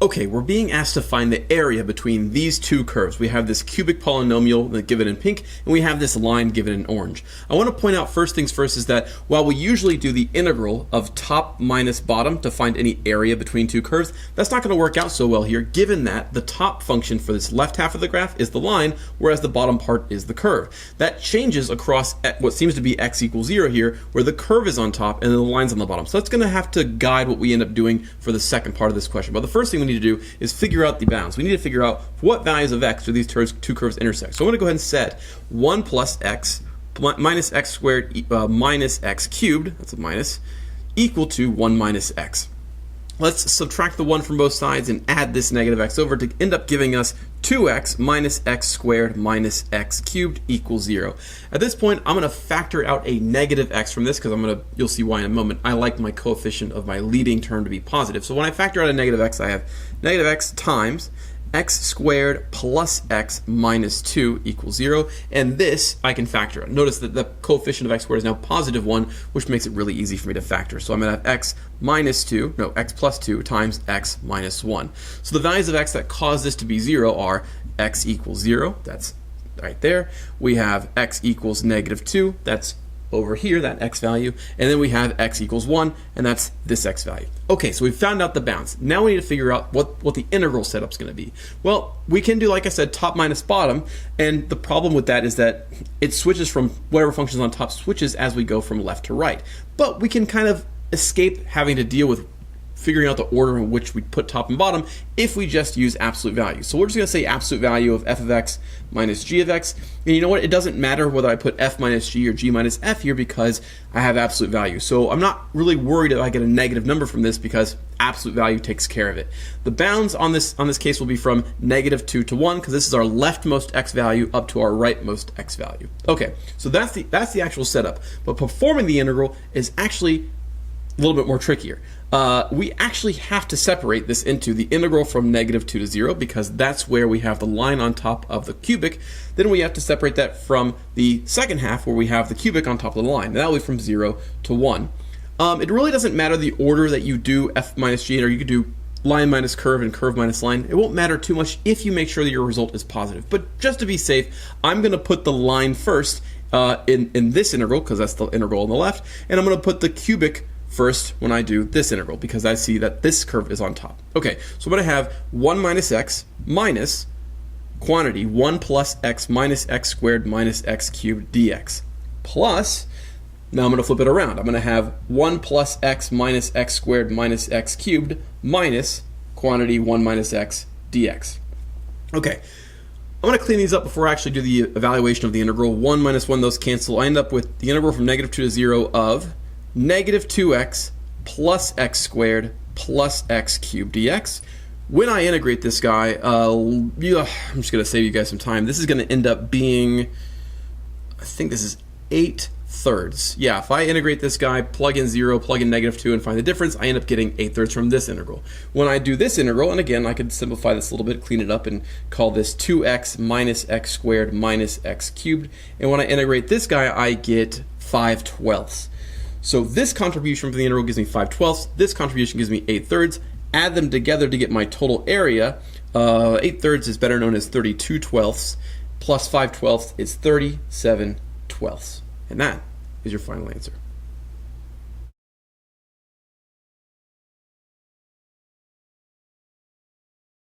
Okay, we're being asked to find the area between these two curves. We have this cubic polynomial given in pink, and we have this line given in orange. I want to point out first things first is that while we usually do the integral of top minus bottom to find any area between two curves, that's not going to work out so well here, given that the top function for this left half of the graph is the line, whereas the bottom part is the curve. That changes across what seems to be x equals 0 here, where the curve is on top and the line's on the bottom. So that's going to have to guide what we end up doing for the second part of this question. But the first thing we need to do is figure out the bounds. We need to figure out what values of x do these two curves intersect. So I'm going to go ahead and set 1 plus x minus x squared minus x cubed, that's a minus, equal to 1 minus x. Let's subtract the 1 from both sides and add this negative x over to end up giving us 2x minus x squared minus x cubed equals 0. At this point, I'm going to factor out a negative x from this because you'll see why in a moment. I like my coefficient of my leading term to be positive. So when I factor out a negative x, I have negative x times x squared plus x minus 2 equals 0, and this I can factor out. Notice that the coefficient of x squared is now positive 1, which makes it really easy for me to factor. So I'm going to have x plus 2 times x minus 1. So the values of x that cause this to be 0 are x equals 0, that's right there. We have x equals negative 2, that's over here, that x value, and then we have x equals 1, and that's this x value. Okay, so we've found out the bounds. Now we need to figure out what the integral setup's going to be. Well, we can do, like I said, top minus bottom, and the problem with that is that it switches from whatever function's on top switches as we go from left to right. But we can kind of escape having to deal with figuring out the order in which we put top and bottom if we just use absolute value. So we're just going to say absolute value of f of x minus g of x. And you know what? It doesn't matter whether I put f minus g or g minus f here because I have absolute value. So I'm not really worried if I get a negative number from this because absolute value takes care of it. The bounds on this case will be from negative 2 to 1 because this is our leftmost x value up to our rightmost x value. Okay, so that's the actual setup. But performing the integral is actually a little bit more trickier. We actually have to separate this into the integral from negative 2 to 0 because that's where we have the line on top of the cubic. Then we have to separate that from the second half where we have the cubic on top of the line. And that will be from 0 to 1. It really doesn't matter the order that you do f minus g, or you could do line minus curve and curve minus line. It won't matter too much if you make sure that your result is positive. But just to be safe, I'm going to put the line first in this integral because that's the integral on the left, and I'm going to put the cubic first when I do this integral because I see that this curve is on top. Okay, so I'm going to have 1 minus x minus quantity 1 plus x minus x squared minus x cubed dx plus, now I'm going to flip it around. I'm going to have 1 plus x minus x squared minus x cubed minus quantity 1 minus x dx. Okay, I'm going to clean these up before I actually do the evaluation of the integral. 1 minus 1, those cancel. I end up with the integral from negative 2 to 0 of negative 2x plus x squared plus x cubed dx. When I integrate this guy, I'm just going to save you guys some time. This is going to end up being, I think this is 8/3. Yeah, if I integrate this guy, plug in 0, plug in negative 2, and find the difference, I end up getting 8/3 from this integral. When I do this integral, and again, I could simplify this a little bit, clean it up, and call this 2x minus x squared minus x cubed. And when I integrate this guy, I get 5/12. So this contribution from the integral gives me 5/12. This contribution gives me 8/3. Add them together to get my total area. 8/3 is better known as 32/12. Plus 5/12 is 37/12. And that is your final answer.